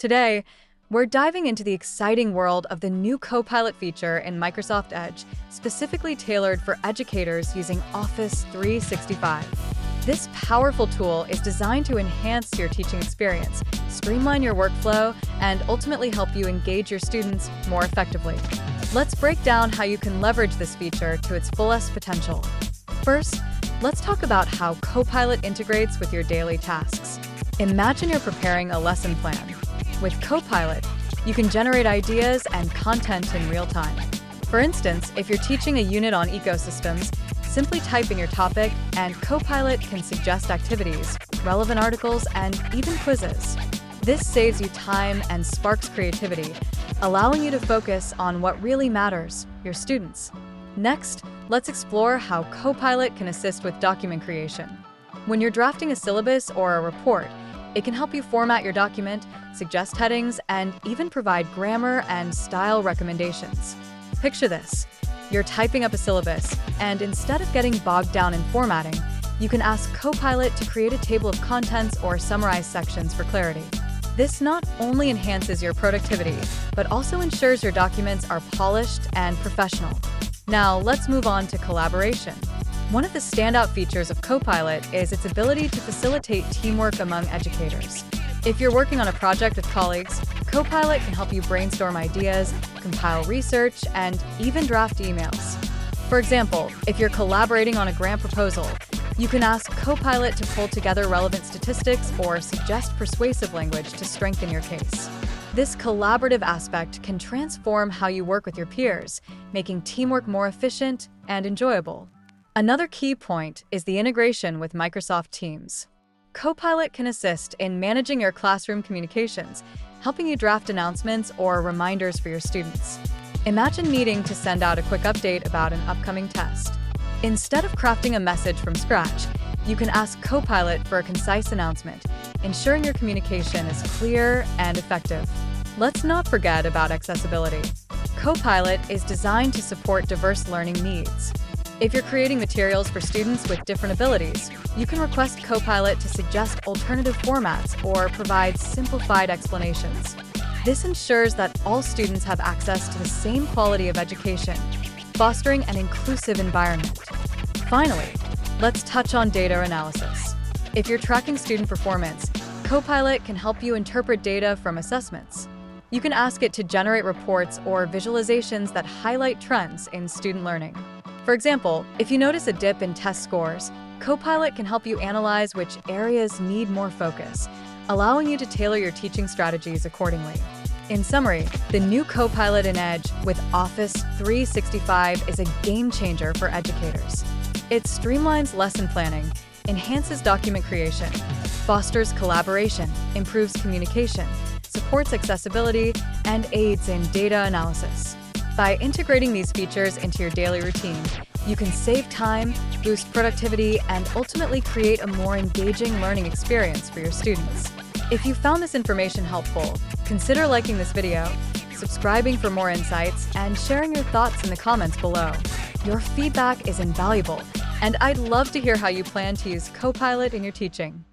Today, we're diving into the exciting world of the new Copilot feature in Microsoft Edge, specifically tailored for educators using Office 365. This powerful tool is designed to enhance your teaching experience, streamline your workflow, and ultimately help you engage your students more effectively. Let's break down how you can leverage this feature to its fullest potential. First, let's talk about how Copilot integrates with your daily tasks. Imagine you're preparing a lesson plan. With Copilot, you can generate ideas and content in real time. For instance, if you're teaching a unit on ecosystems, simply type in your topic and Copilot can suggest activities, relevant articles, and even quizzes. This saves you time and sparks creativity, allowing you to focus on what really matters, your students. Next, let's explore how Copilot can assist with document creation. When you're drafting a syllabus or a report, it can help you format your document, suggest headings, and even provide grammar and style recommendations. Picture this. You're typing up a syllabus, and instead of getting bogged down in formatting, you can ask Copilot to create a table of contents or summarize sections for clarity. This not only enhances your productivity, but also ensures your documents are polished and professional. Now, let's move on to collaboration. One of the standout features of Copilot is its ability to facilitate teamwork among educators. If you're working on a project with colleagues, Copilot can help you brainstorm ideas, compile research, and even draft emails. For example, if you're collaborating on a grant proposal, you can ask Copilot to pull together relevant statistics or suggest persuasive language to strengthen your case. This collaborative aspect can transform how you work with your peers, making teamwork more efficient and enjoyable. Another key point is the integration with Microsoft Teams. Copilot can assist in managing your classroom communications, helping you draft announcements or reminders for your students. Imagine needing to send out a quick update about an upcoming test. Instead of crafting a message from scratch, you can ask Copilot for a concise announcement, ensuring your communication is clear and effective. Let's not forget about accessibility. Copilot is designed to support diverse learning needs. If you're creating materials for students with different abilities, you can request Copilot to suggest alternative formats or provide simplified explanations. This ensures that all students have access to the same quality of education, fostering an inclusive environment. Finally, let's touch on data analysis. If you're tracking student performance, Copilot can help you interpret data from assessments. You can ask it to generate reports or visualizations that highlight trends in student learning. For example, if you notice a dip in test scores, Copilot can help you analyze which areas need more focus, allowing you to tailor your teaching strategies accordingly. In summary, the new Copilot in Edge with Office 365 is a game changer for educators. It streamlines lesson planning, enhances document creation, fosters collaboration, improves communication, supports accessibility, and aids in data analysis. By integrating these features into your daily routine, you can save time, boost productivity, and ultimately create a more engaging learning experience for your students. If you found this information helpful, consider liking this video, subscribing for more insights, and sharing your thoughts in the comments below. Your feedback is invaluable, and I'd love to hear how you plan to use Copilot in your teaching.